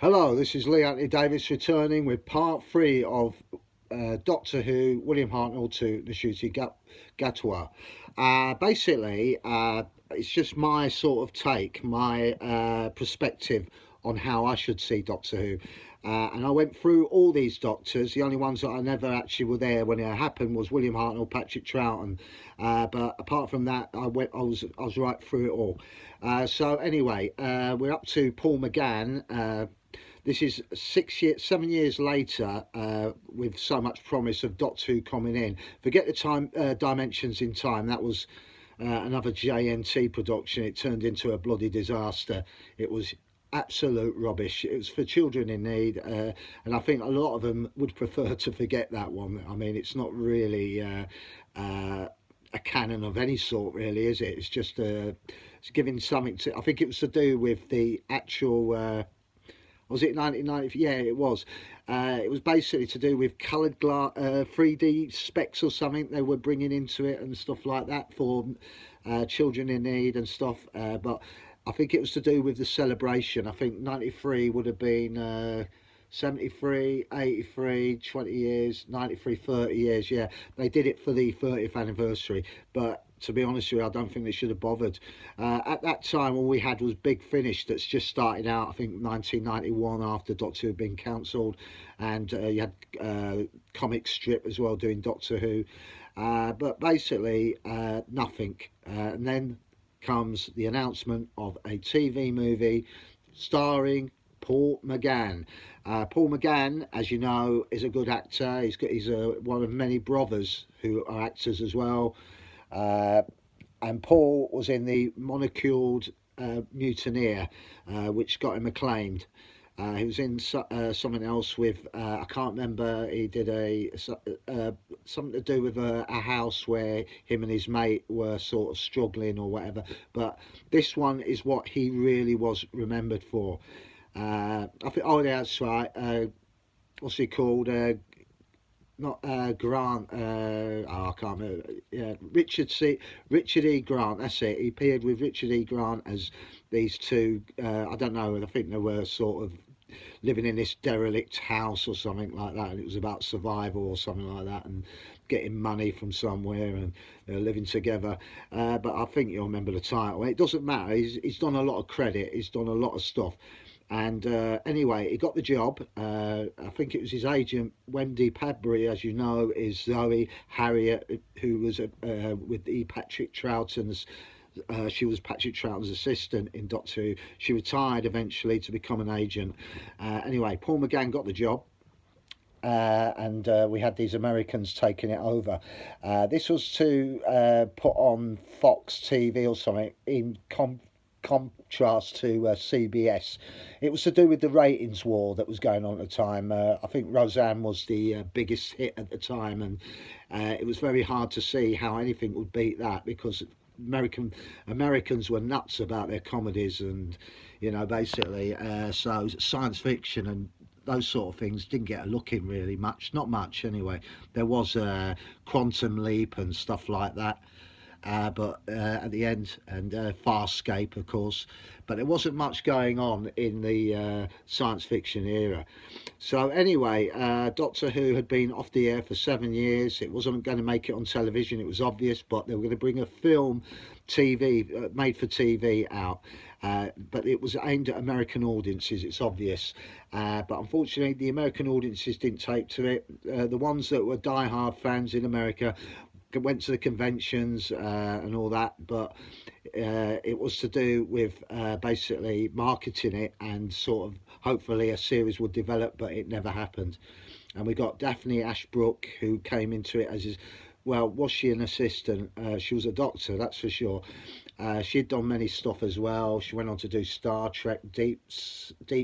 Hello, this is Lee Anthony Davis returning with part three of Doctor Who, William Hartnell to Ncuti Gatwa. It's just my sort of take, my perspective on how I should see Doctor Who. And I went through all these doctors. The only ones that I never actually were there when it happened was William Hartnell, Patrick Troughton. But apart from that, I was right through it all. We're up to Paul McGann. This is 7 years later, with so much promise of Doctor Who coming in. Forget the time dimensions in time. That was another JNT production. It turned into a bloody disaster. It was absolute rubbish. It was for children in need, and I think a lot of them would prefer to forget that one. I mean, it's not really a canon of any sort, really, is it? It's just it's giving something to. I think it was to do with the actual. Was it 1990? Yeah, it was. It was basically to do with coloured 3D specs or something they were bringing into it and stuff like that for children in need and stuff. But I think it was to do with the celebration. I think 93 would have been 73, 83, 20 years, 93, 30 years. Yeah, they did it for the 30th anniversary. But to be honest with you, I don't think they should have bothered. At that time, all we had was Big Finish that's just starting out, I think 1991, after Doctor Who had been cancelled. And you had comic strip as well doing Doctor Who. But basically, nothing. And then comes the announcement of a TV movie starring Paul McGann. Paul McGann, as you know, is a good actor. He's one of many brothers who are actors as well. And Paul was in the monoculed Mutineer, which got him acclaimed. He was in something else with I can't remember. He did something to do with a house where him and his mate were sort of struggling or whatever. But this one is what he really was remembered for. I think. Oh, yeah, that's right. What's he called? Not Grant. I can't remember. Yeah, Richard E. Grant. That's it. He appeared with Richard E. Grant as these two. I don't know. I think they were sort of living in this derelict house or something like that, and it was about survival or something like that, and getting money from somewhere and living together. But I think you'll remember the title. It doesn't matter. He's done a lot of credit. He's done a lot of stuff. And anyway, he got the job. I think it was his agent, Wendy Padbury, as you know, is Zoe Harriet, who was with the Patrick Troughton's. She was Patrick Troughton's assistant in Doctor Who. She retired eventually to become an agent. Anyway, Paul McGann got the job. And we had these Americans taking it over. This was to put on Fox TV or something in contrast to CBS. It was to do with the ratings war that was going on at the time. I think Roseanne was the biggest hit at the time, and it was very hard to see how anything would beat that, because Americans were nuts about their comedies, and basically, so science fiction and those sort of things didn't get a look in really much, not much anyway. There was Quantum Leap and stuff like that, but at the end, and Farscape, of course, but there wasn't much going on in the science fiction era. So anyway, Doctor Who had been off the air for 7 years. It wasn't going to make it on television, it was obvious, but they were going to bring a film TV, made for TV out. But it was aimed at American audiences, it's obvious. But unfortunately, the American audiences didn't take to it. The ones that were die-hard fans in America went to the conventions and all that, but it was to do with basically marketing it, and sort of hopefully a series would develop, but it never happened. And we got Daphne Ashbrook, who came into it as well, was she an assistant? She was a doctor, that's for sure. She'd done many stuff as well. She went on to do Star Trek, Deep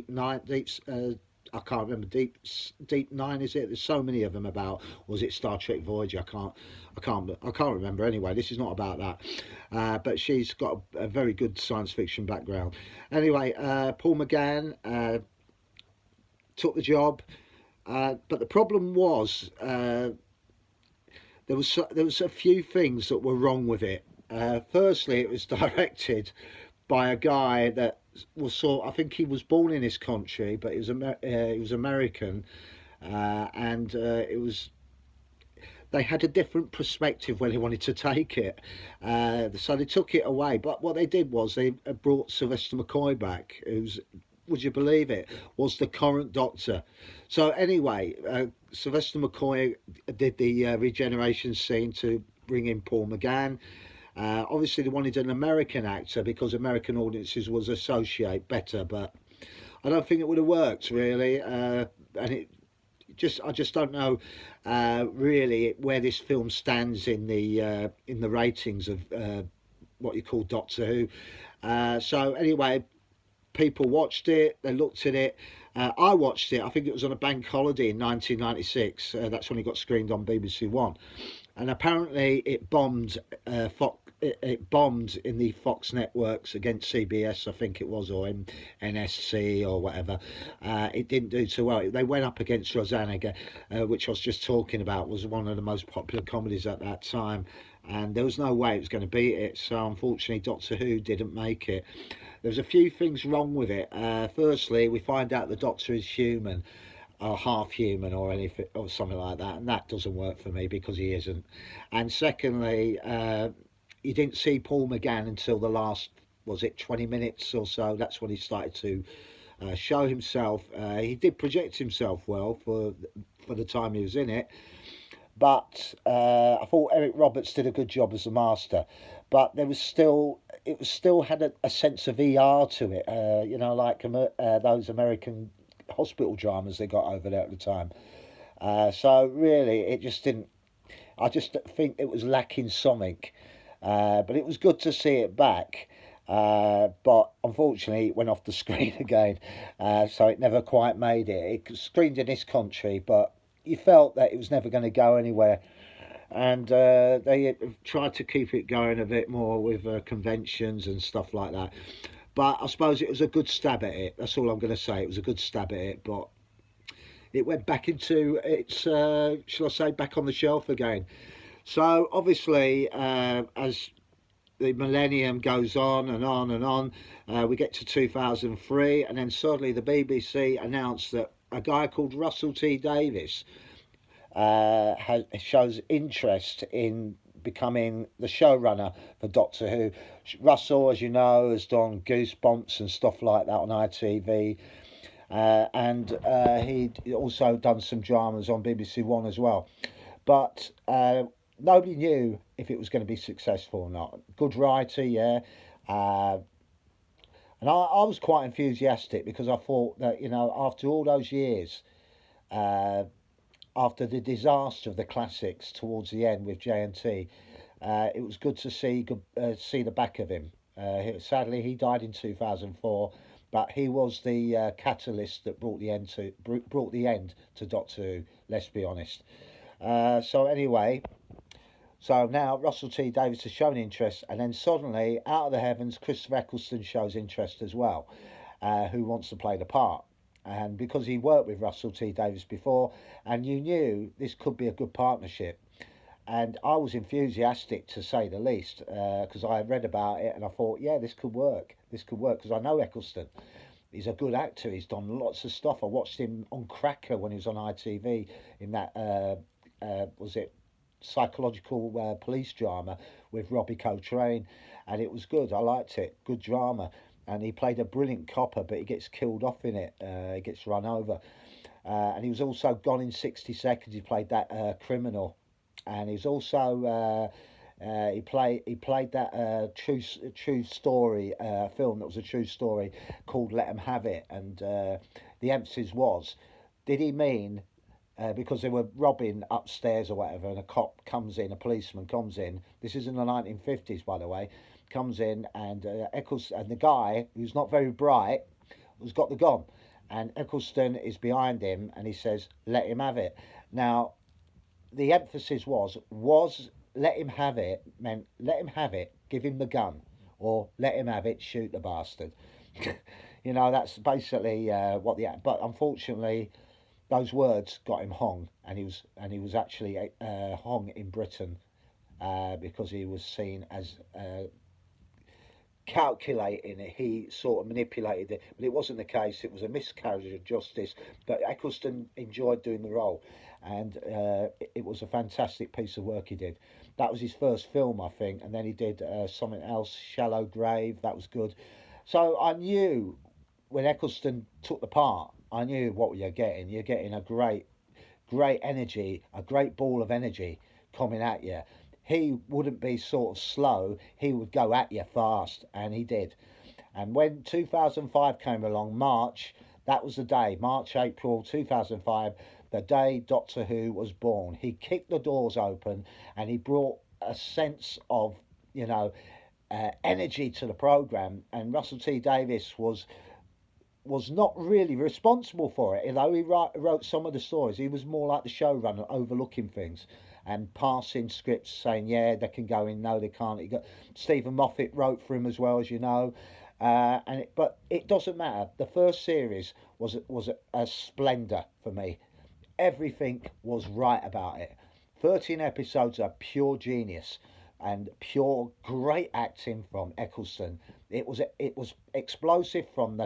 Nine, I can't remember, Deep Nine, is it? There's so many of them about. Was it Star Trek Voyager? I can't remember. Anyway, this is not about that. But she's got a very good science fiction background. Anyway, Paul McGann took the job, but the problem was there was a few things that were wrong with it. Firstly, it was directed by a guy that I think he was born in this country, but he was American, and it was they had a different perspective when they wanted to take it. So they took it away. But what they did was they brought Sylvester McCoy back, who's, would you believe it, was the current Doctor. So anyway, Sylvester McCoy did the regeneration scene to bring in Paul McGann. Obviously, they wanted an American actor because American audiences was associate better, but I don't think it would have worked really. And it I just don't know really where this film stands in the ratings of what you call Doctor Who. So anyway, people watched it, they looked at it. I watched it. I think it was on a bank holiday in 1996. That's when it got screened on BBC One, and apparently it bombed. It bombed in the Fox networks against CBS, I think it was, or NSC or whatever. It didn't do too well. They went up against Rosanna, which I was just talking about, was one of the most popular comedies at that time, and there was no way it was going to beat it. So unfortunately, Doctor Who didn't make it. There's a few things wrong with it. Firstly, we find out the Doctor is human, or half human, or anything, or something like that, and that doesn't work for me because he isn't. And secondly, you didn't see Paul McGann until the last, was it 20 minutes or so? That's when he started to show himself. He did project himself well for the time he was in it, but I thought Eric Roberts did a good job as the Master. But it was still had a sense of ER to it, you know, like those American hospital dramas they got over there at the time. So really, it just didn't. I just think it was lacking something. But it was good to see it back. But unfortunately, it went off the screen again, so it never quite made it. It screened in this country, but you felt that it was never going to go anywhere. And they tried to keep it going a bit more with conventions and stuff like that. But I suppose it was a good stab at it. That's all I'm going to say. It was a good stab at it, but it went back into its, shall I say, back on the shelf again. So obviously, as the millennium goes on and on and on, we get to 2003, and then suddenly the BBC announced that a guy called Russell T Davies shows interest in becoming the showrunner for Doctor Who. Russell, as you know, has done Goosebumps and stuff like that on ITV, and he'd also done some dramas on BBC One as well. But nobody knew if it was going to be successful or not. Good writer, yeah. And I was quite enthusiastic because I thought that, you know, after all those years, after the disaster of the classics towards the end with JNT, it was good to see the back of him. Sadly, he died in 2004, but he was the catalyst that brought the end to Doctor Who. Let's be honest. So anyway, so now Russell T Davies has shown interest, and then suddenly, out of the heavens, Christopher Eccleston shows interest as well, who wants to play the part. And because he worked with Russell T Davies before, and you knew this could be a good partnership, and I was enthusiastic to say the least, because I read about it and I thought, yeah, this could work. This could work because I know Eccleston. He's a good actor. He's done lots of stuff. I watched him on Cracker when he was on ITV in that was it psychological police drama with Robbie Coltrane, and it was good. I liked it. Good drama. And he played a brilliant copper, but he gets killed off in it. He gets run over. And he was also Gone in 60 Seconds. He played that criminal. And he's also he played that true story film that was a true story called Let 'Em Have It. And the emphasis was, did he mean because they were robbing upstairs or whatever, and a cop comes in, a policeman comes in. This is in the 1950s, by the way. Comes in, and Eccleston, and the guy who's not very bright has got the gun, and Eccleston is behind him, and he says, "Let him have it." Now, the emphasis was let him have it meant let him have it, give him the gun, or let him have it, shoot the bastard. You know, that's basically what the. But unfortunately, those words got him hung, and he was actually hung in Britain because he was seen as calculating it. He sort of manipulated it, but it wasn't the case. It was a miscarriage of justice. But Eccleston enjoyed doing the role, and it was a fantastic piece of work he did. That was his first film, I think, and then he did something else, Shallow Grave. That was good. So I knew when Eccleston took the part, I knew what you're getting. You're getting a great energy, a great ball of energy coming at you. He wouldn't be sort of slow, he would go at you fast, and he did. And when 2005 came along, March, that was the day, March, April 2005, the day Doctor Who was born. He kicked the doors open and he brought a sense of, you know, energy to the programme. And Russell T Davies was not really responsible for it. Although he wrote some of the stories, he was more like the showrunner, overlooking things and passing scripts, saying, yeah, they can go in, no, they can't. Stephen Moffat wrote for him as well, as you know. But it doesn't matter. The first series was a splendour for me. Everything was right about it. 13 episodes of pure genius and pure great acting from Eccleston. It was explosive from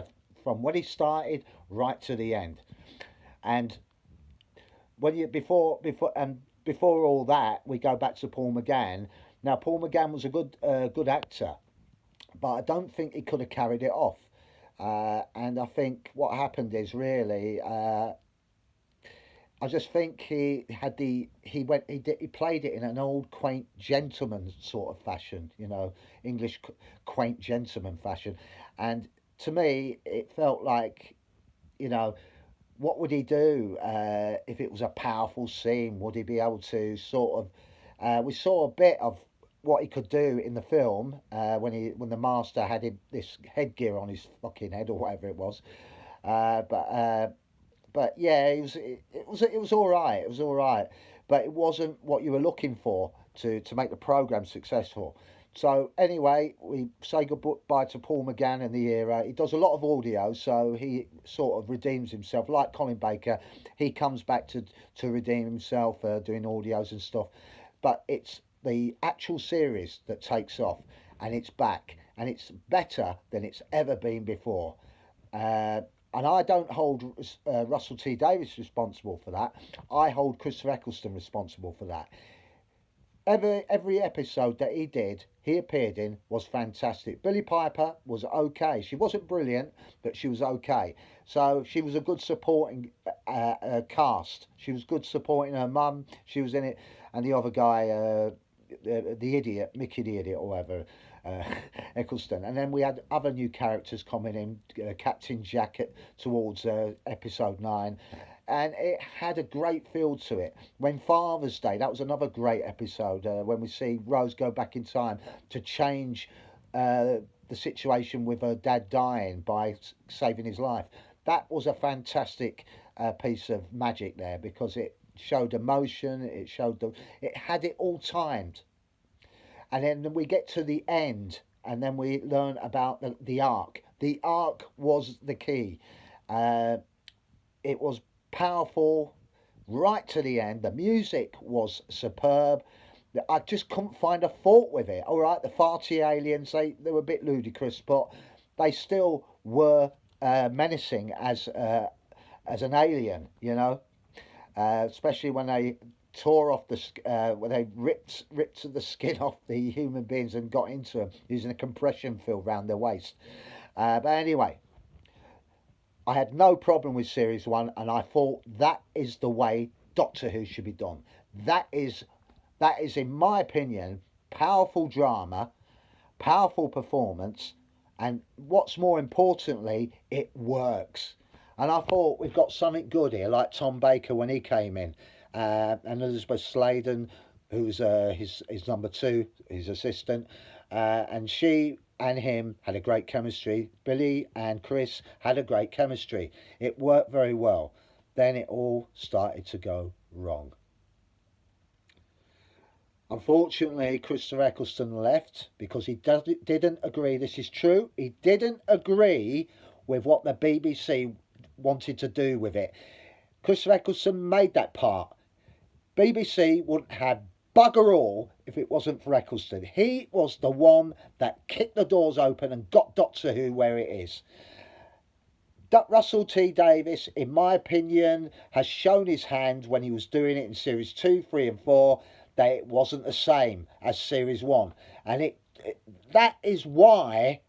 when he started right to the end. And when you before all that, we go back to Paul McGann. Now Paul McGann was a good actor, but I don't think he could have carried it off. And I think what happened is really, I just think he played it in an old quaint gentleman sort of fashion, you know, English quaint gentleman fashion, and to me, it felt like, you know, what would he do if it was a powerful scene? Would he be able to sort of? We saw a bit of what he could do in the film when the master had this headgear on his fucking head or whatever it was. But yeah, it was all right. It was all right, but it wasn't what you were looking for to make the program successful. So anyway, we say goodbye to Paul McGann in the era. He does a lot of audio, so he sort of redeems himself. Like Colin Baker, he comes back to redeem himself, doing audios and stuff. But it's the actual series that takes off, and it's back, and it's better than it's ever been before. And I don't hold Russell T Davies responsible for that. I hold Christopher Eccleston responsible for that. Every episode that he appeared in was fantastic. Billie Piper was okay. She wasn't brilliant, but she was okay. So she was a good supporting cast. She was good supporting her mum. She was in it, and the other guy, the idiot, Mickey the idiot, or whatever, uh, Eccleston. And then we had other new characters coming in, Captain Jacket towards episode 9. And it had a great feel to it. When Father's Day, that was another great episode, when we see Rose go back in time to change the situation with her dad dying by saving his life. That was a fantastic piece of magic there, because it showed emotion, it had it all timed. And then we get to the end, and then we learn about the arc. The arc was the key. It was powerful right to the end. The music was superb. I just couldn't find a fault with it. All right, the farty aliens, they were a bit ludicrous, but they still were menacing as an alien, you know. Especially when they tore off when they ripped the skin off the human beings and got into them using a compression field round their waist. But anyway, I had no problem with series 1, and I thought that is the way Doctor Who should be done. That is, in my opinion, powerful drama, powerful performance, and what's more importantly, it works. And I thought we've got something good here, like Tom Baker when he came in, and Elizabeth Sladen, who's his number 2, his assistant, and she and him had a great chemistry. Billy and Chris had a great chemistry. It worked very well. Then it all started to go wrong. Unfortunately, Christopher Eccleston left because he didn't agree. This is true. He didn't agree with what the BBC wanted to do with it. Christopher Eccleston made that part. BBC wouldn't have bugger all if it wasn't for Eccleston. He was the one that kicked the doors open and got Doctor Who where it is. Russell T Davies, in my opinion, has shown his hand when he was doing it in series 2, 3 and 4 that it wasn't the same as series 1. And that is why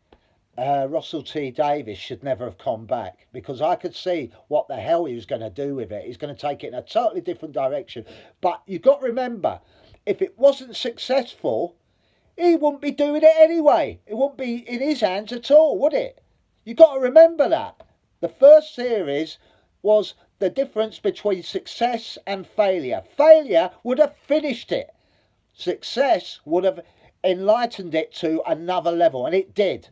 Russell T Davies should never have come back, because I could see what the hell he was going to do with it. He's going to take it in a totally different direction. But you've got to remember, if it wasn't successful, he wouldn't be doing it anyway. It wouldn't be in his hands at all, would it? You've got to remember that. The first series was the difference between success and failure. Failure would have finished it. Success would have enlightened it to another level, and it did.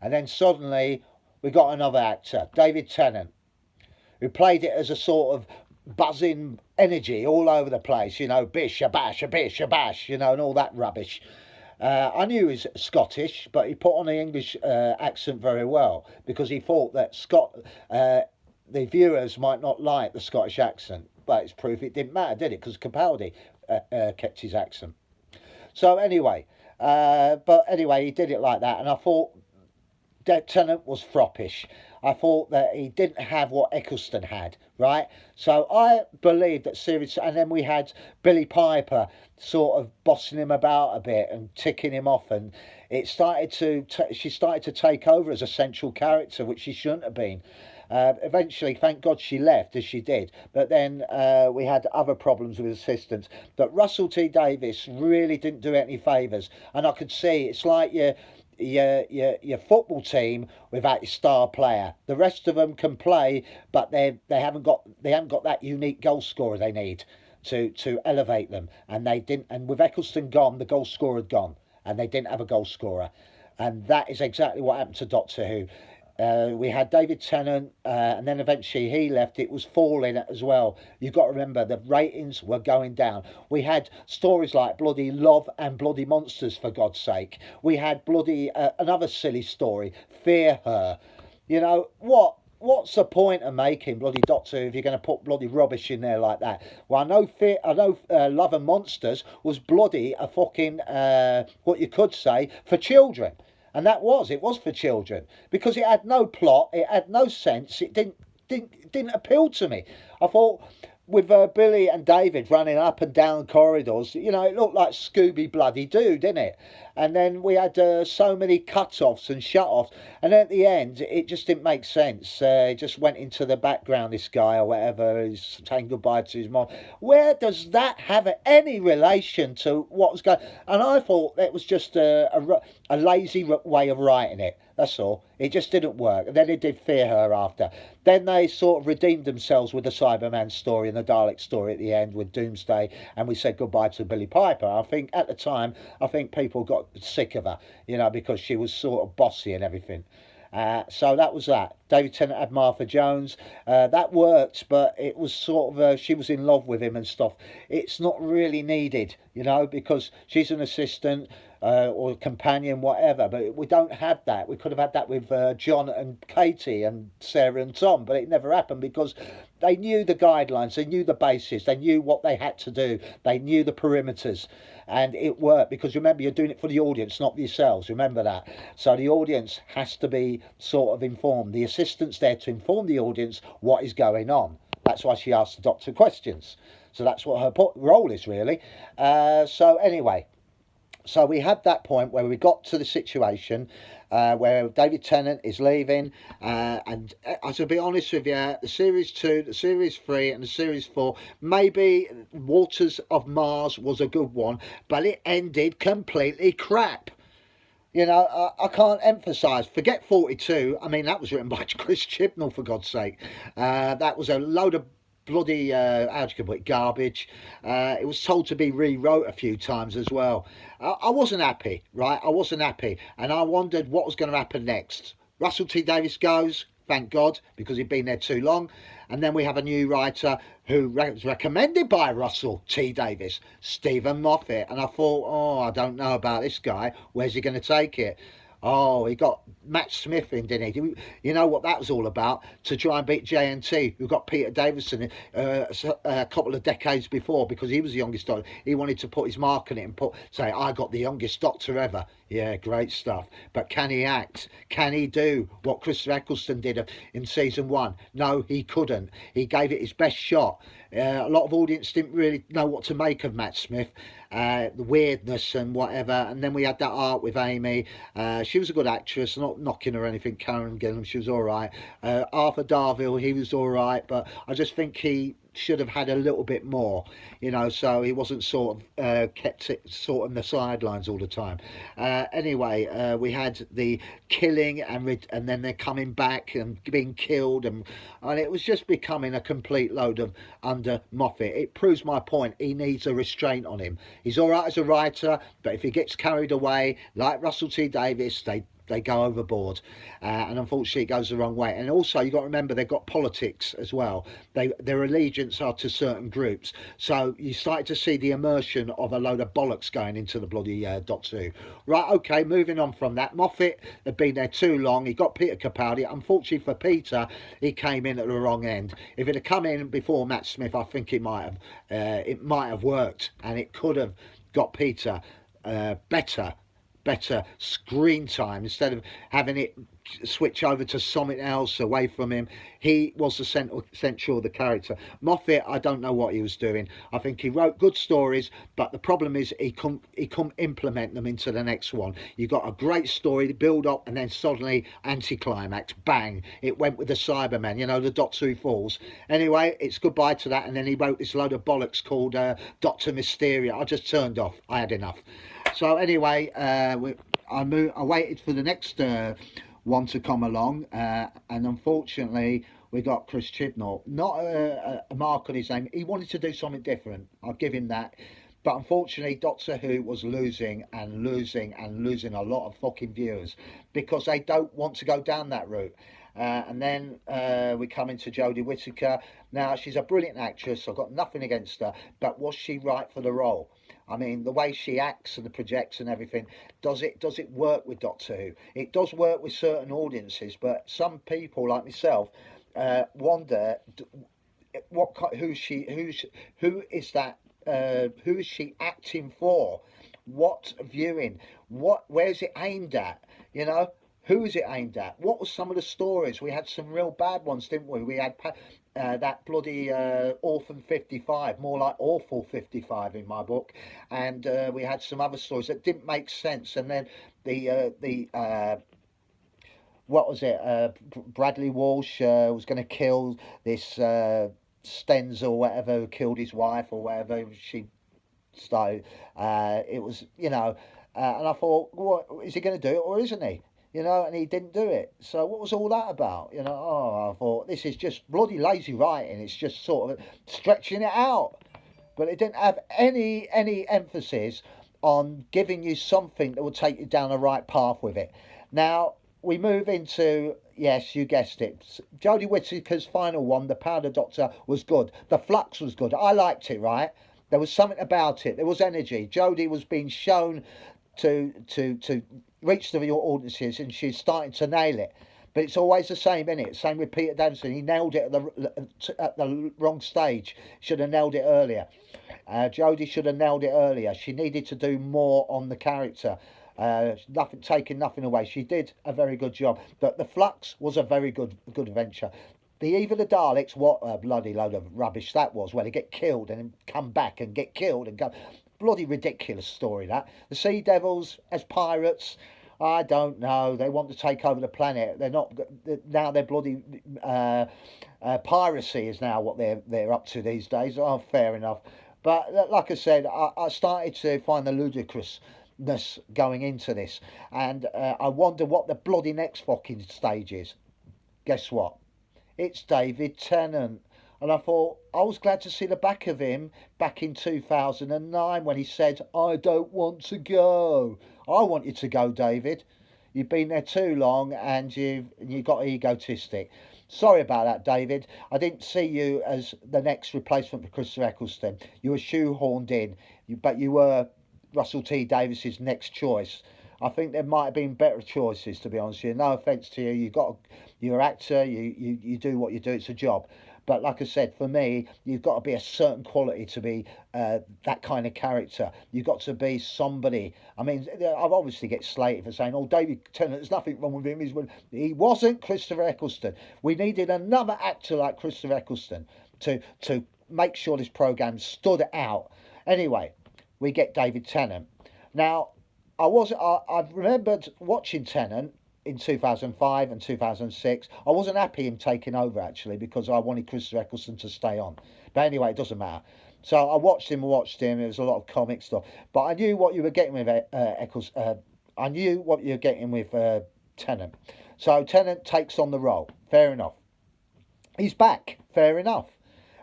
And then suddenly we got another actor, David Tennant, who played it as a sort of buzzing energy all over the place, you know, bish, a bash, you know, and all that rubbish. I knew he was Scottish, but he put on the English accent very well, because he thought that the viewers might not like the Scottish accent. But it's proof it didn't matter, did it? Because Capaldi kept his accent. So anyway, he did it like that, and I thought Tennant was froppish. I thought that he didn't have what Eccleston had, right? So I believed that series, and then we had Billie Piper sort of bossing him about a bit and ticking him off, and it started she started to take over as a central character, which she shouldn't have been. Eventually, thank God she left, as she did. But then we had other problems with assistants. But Russell T Davies really didn't do any favours, and I could see it's like your football team without your star player. The rest of them can play, but they haven't got that unique goal scorer they need to elevate them. And they didn't. And with Eccleston gone, the goal scorer had gone, and they didn't have a goal scorer. And that is exactly what happened to Doctor Who. We had David Tennant, and then eventually he left. It was falling as well. You've got to remember, the ratings were going down. We had stories like bloody Love and Bloody Monsters, for God's sake. We had bloody another silly story, Fear Her. You know, what's the point of making bloody Doctor Who if you're going to put bloody rubbish in there like that? Well, I know Love and Monsters was bloody a fucking, what you could say, for children. And it was for children, because it had no plot, it had no sense, it didn't appeal to me. I thought, with Billy and David running up and down corridors, you know, it looked like Scooby Bloody Doo, didn't it? And then we had so many cut-offs and shut-offs, and at the end, it just didn't make sense. He just went into the background, this guy or whatever, he's saying goodbye to his mom. Where does that have any relation to what was going on? And I thought it was just a lazy way of writing it. That's all. It just didn't work. And then they did Fear Her after. Then they sort of redeemed themselves with the Cyberman story and the Dalek story at the end with Doomsday, and we said goodbye to Billie Piper. I think at the time, people got sick of her, you know, because she was sort of bossy and everything. So that was that. David Tennant had Martha Jones. That worked, but it was sort of, she was in love with him and stuff. It's not really needed, you know, because she's an assistant or a companion, whatever. But we don't have that. We could have had that with John and Katie and Sarah and Tom, but it never happened because they knew the guidelines, they knew the bases, they knew what they had to do, they knew the perimeters, and it worked because remember, you're doing it for the audience, not for yourselves. Remember that. So the audience has to be sort of informed. The assistant's there to inform the audience what is going on. That's why she asked the doctor questions. So that's what her role is, really. So anyway, so we had that point where we got to the situation where David Tennant is leaving, and to be honest with you, the Series 2, the Series 3 and the Series 4, maybe Waters of Mars was a good one, but it ended completely crap. You know, I can't emphasise, forget 42, I mean, that was written by Chris Chibnall, for God's sake. That was a load of bloody, how do you put it, garbage. It was told to be rewrote a few times as well. I wasn't happy, right? I wasn't happy, and I wondered what was going to happen next. Russell T Davies goes, thank God, because he'd been there too long. And then we have a new writer who was recommended by Russell T Davies, Stephen Moffat. And I thought, oh, I don't know about this guy. Where's he going to take it? Oh, he got Matt Smith in, didn't he? You know what that was all about? To try and beat JNT, who got Peter Davison a couple of decades before, because he was the youngest doctor. He wanted to put his mark on it and say, I got the youngest doctor ever. Yeah, great stuff. But can he act? Can he do what Christopher Eccleston did in season one? No, he couldn't. He gave it his best shot. A lot of audience didn't really know what to make of Matt Smith, the weirdness and whatever. And then we had that art with Amy. She was a good actress, not knocking her or anything. Karen Gillan, she was all right. Arthur Darvill, he was all right, but I just think he should have had a little bit more, so he wasn't sort of kept it sort of on the sidelines all the time. Anyway, we had the killing and then they're coming back and being killed, and it was just becoming a complete load of under Moffat. It proves my point. He needs a restraint on him. He's all right as a writer, but if he gets carried away, like Russell T Davies, they go overboard, and unfortunately it goes the wrong way. And also you've got to remember they've got politics as well. Their allegiance are to certain groups, so you started to see the immersion of a load of bollocks going into the bloody Doctor Who. Right, okay, moving on from that. Moffat had been there too long. He got Peter Capaldi. Unfortunately for Peter, he came in at the wrong end. If it had come in before Matt Smith, I think it might have worked, and it could have got Peter better screen time instead of having it switch over to something else away from him. He was the central of the character. Moffat, I don't know what he was doing. I think he wrote good stories, but the problem is he couldn't implement them into the next one. You got a great story to build up, and then suddenly anticlimax, bang, it went with the Cybermen, the Doctor Who Falls. Anyway, it's goodbye to that, and then he wrote this load of bollocks called Doctor Mysteria. I just turned off. I had enough. So anyway, I waited for the next one to come along, and unfortunately we got Chris Chibnall. Not a mark on his name. He wanted to do something different. I'll give him that. But unfortunately, Doctor Who was losing a lot of fucking viewers because they don't want to go down that route. And then we come into Jodie Whittaker. Now, she's a brilliant actress. I've got nothing against her. But was she right for the role? I mean, the way she acts and the projects and everything, does it work with Doctor Who? It does work with certain audiences, but some people like myself wonder who is that? Who is she acting for? What viewing? Where's it aimed at? Who is it aimed at? What were some of the stories? We had some real bad ones, didn't we? We had that bloody Orphan 55, more like Awful 55 in my book, and we had some other stories that didn't make sense. And then the what was it? Bradley Walsh was going to kill this Stenz or whatever, who killed his wife or whatever. She started. It was, and I thought, what is he going to do it or isn't he? And he didn't do it. So what was all that about? I thought, this is just bloody lazy writing. It's just sort of stretching it out. But it didn't have any emphasis on giving you something that would take you down the right path with it. Now, we move into, yes, you guessed it, Jodie Whittaker's final one, The Powder Doctor, was good. The Flux was good. I liked it, right? There was something about it. There was energy. Jodie was being shown to reach the audiences, and she's starting to nail it. But it's always the same, isn't it? Same with Peter Davison. He nailed it at the wrong stage. Should have nailed it earlier. Jodie should have nailed it earlier. She needed to do more on the character. Taking nothing away. She did a very good job. But The Flux was a very good adventure. The Eve of the Daleks, what a bloody load of rubbish that was, where they get killed and then come back and get killed and go. Bloody ridiculous story, that. The Sea Devils as pirates, I don't know. They want to take over the planet. They're not now. They're bloody piracy is now what they're up to these days. Oh, fair enough. But like I said, I started to find the ludicrousness going into this, and I wonder what the bloody next fucking stage is. Guess what? It's David Tennant. And I thought, I was glad to see the back of him back in 2009 when he said, I don't want to go. I want you to go, David. You've been there too long and you got egotistic. Sorry about that, David. I didn't see you as the next replacement for Christopher Eccleston. You were shoehorned in, but you were Russell T Davies's next choice. I think there might have been better choices, to be honest with you. No offence to you, you're an actor, you do what you do, it's a job. But like I said, for me, you've got to be a certain quality to be that kind of character. You've got to be somebody. I mean, I've obviously get slated for saying, "Oh, David Tennant, there's nothing wrong with him." He wasn't Christopher Eccleston. We needed another actor like Christopher Eccleston to make sure this programme stood out. Anyway, we get David Tennant. Now, I remembered watching Tennant in 2005 and 2006. I wasn't happy him taking over actually because I wanted Christopher Eccleston to stay on. But anyway, it doesn't matter. So I watched him. There was a lot of comic stuff, but I knew what you were getting with Eccleston. I knew what you were getting with Tennant. So Tennant takes on the role. Fair enough. He's back. Fair enough.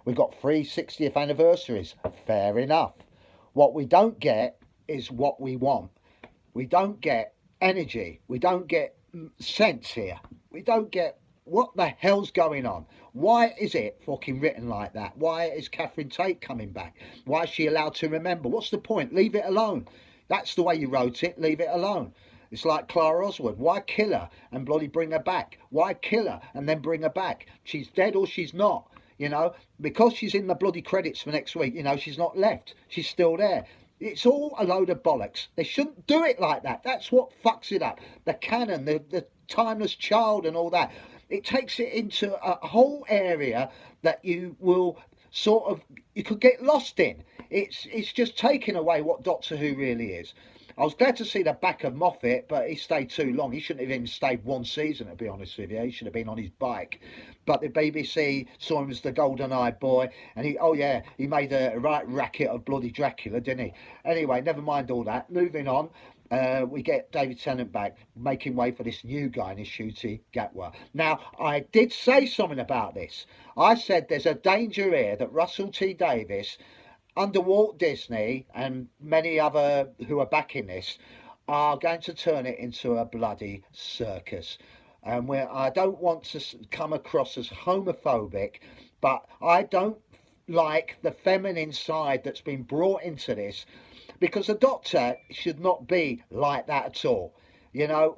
We've got 3 60th anniversaries. Fair enough. What we don't get is what we want. We don't get energy. We don't get sense here. We don't get what the hell's going on. Why is it fucking written like that? Why is Catherine Tate coming back? Why is she allowed to remember? What's the point? Leave it alone. That's the way you wrote it. Leave it alone. It's like Clara Oswald. Why kill her and bloody bring her back? Why kill her and then bring her back? She's dead or she's not. You know, because she's in the bloody credits for next week, you know, she's not left. She's still there. It's all a load of bollocks. They shouldn't do it like that. That's what fucks it up. The canon, the timeless child and all that. It takes it into a whole area that you will you could get lost in. It's just taking away what Doctor Who really is. I was glad to see the back of Moffat, but he stayed too long. He shouldn't have even stayed 1 season, to be honest with you. He should have been on his bike. But the BBC saw him as the golden-eyed boy, and he made a right racket of bloody Dracula, didn't he? Anyway, never mind all that. Moving on, we get David Tennant back, making way for this new guy, Ncuti Gatwa. Now, I did say something about this. I said there's a danger here that Russell T Davies, under Walt Disney and many other who are backing this, are going to turn it into a bloody circus. And where I don't want to come across as homophobic, but I don't like the feminine side that's been brought into this, because the Doctor should not be like that at all. You know,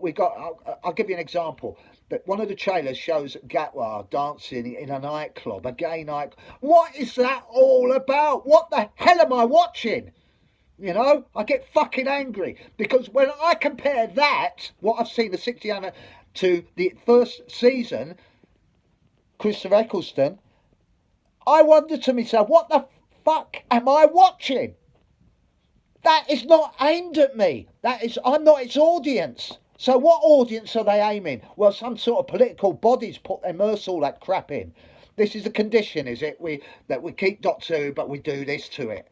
I'll give you an example. That one of the trailers shows Gatwa dancing in a nightclub, a gay night. What is that all about? What the hell am I watching? You know, I get fucking angry because when I compare that, what I've seen, the 60 hour, to the first season, Christopher Eccleston, I wonder to myself, what the fuck am I watching? That is not aimed at me. I'm not its audience. So what audience are they aiming? Well, some sort of political bodies immerse all that crap in. This is a condition, is it? That we keep Doctor Who, but we do this to it.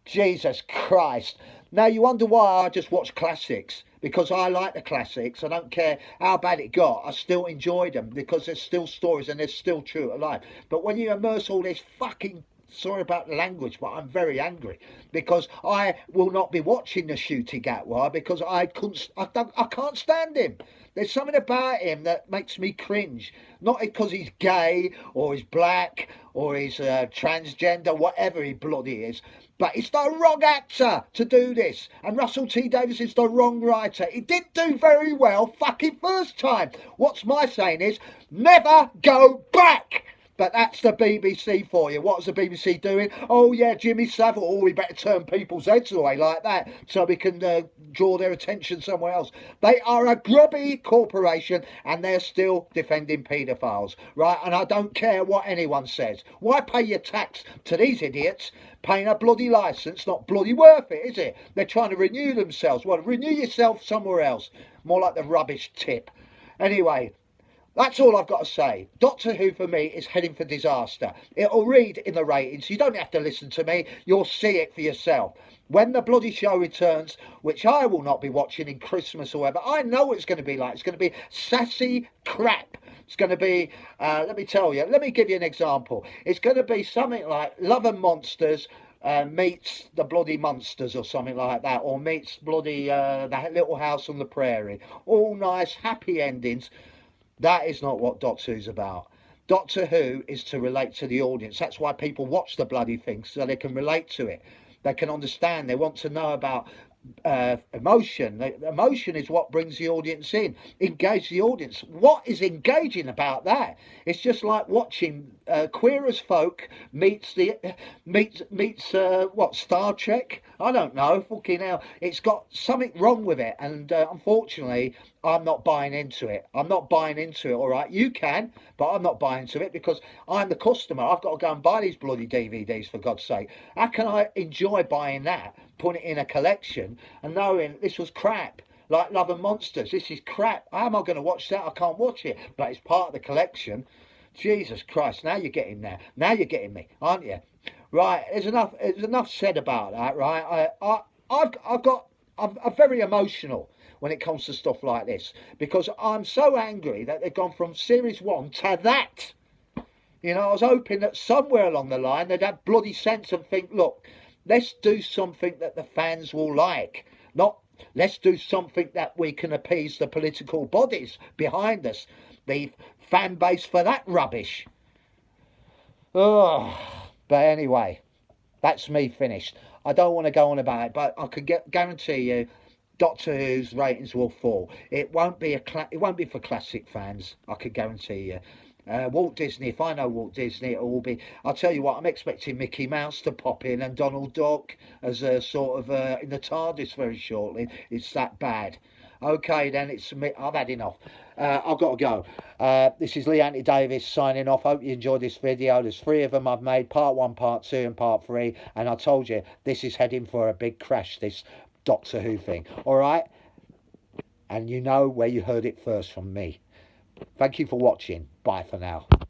Jesus Christ. Now you wonder why I just watch classics. Because I like the classics. I don't care how bad it got. I still enjoy them because there's still stories and they're still true to life. But when you immerse all this fucking... Sorry about the language, but I'm very angry because I will not be watching the Ncuti Gatwa because I can't stand him. There's something about him that makes me cringe. Not because he's gay or he's black or he's transgender, whatever he bloody is. But it's the wrong actor to do this. And Russell T Davies is the wrong writer. He did do very well fucking first time. What's my saying is, never go back. But that's the BBC for you. What's the BBC doing? Oh, yeah, Jimmy Savile. Oh, we better turn people's heads away like that so we can draw their attention somewhere else. They are a grubby corporation and they're still defending paedophiles, right? And I don't care what anyone says. Why pay your tax to these idiots? Paying a bloody licence, not bloody worth it, is it? They're trying to renew themselves. Well, renew yourself somewhere else. More like the rubbish tip. Anyway... That's all I've got to say. Doctor Who, for me, is heading for disaster. It'll read in the ratings. You don't have to listen to me. You'll see it for yourself. When the bloody show returns, which I will not be watching in Christmas or whatever, I know what it's going to be like. It's going to be sassy crap. It's going to be, let me tell you, let me give you an example. It's going to be something like Love and Monsters meets the bloody Monsters or something like that, or meets bloody that Little House on the Prairie. All nice, happy endings. That is not what Doctor Who's about. Doctor Who is to relate to the audience. That's why people watch the bloody thing, so they can relate to it. They can understand. They want to know about emotion. The emotion is what brings the audience in. Engage the audience. What is engaging about that? It's just like watching Queer as Folk meets what, Star Trek? I don't know. Fucking hell, it's got something wrong with it, and unfortunately, I'm not buying into it. I'm not buying into it. All right, you can, but I'm not buying into it because I'm the customer. I've got to go and buy these bloody DVDs for God's sake. How can I enjoy buying that, putting it in a collection, and knowing this was crap? Like Love and Monsters, this is crap. How am I going to watch that? I can't watch it, but it's part of the collection. Jesus Christ! Now you're getting there. Now you're getting me, aren't you? Right. There's enough. There's enough said about that. Right. I'm very emotional when it comes to stuff like this because I'm so angry that they've gone from series one to that. You know, I was hoping that somewhere along the line they'd have bloody sense and think, look, let's do something that the fans will like. Not let's do something that we can appease the political bodies behind us, the fan base for that rubbish. Oh, but anyway, that's me finished. I don't want to go on about it, but I can guarantee you, Doctor Who's ratings will fall. It won't be it won't be for classic fans. I can guarantee you. Walt Disney, if I know Walt Disney, it will be. I'll tell you what, I'm expecting Mickey Mouse to pop in and Donald Duck as a sort of in the TARDIS very shortly. It's that bad. Okay, then I've had enough. I've got to go. This is Lee Anthony Davis signing off. Hope you enjoyed this video. There's 3 of them I've made, part 1, part 2 and part 3. And I told you, this is heading for a big crash, this Doctor Who thing. All right? And you know where you heard it first from me. Thank you for watching. Bye for now.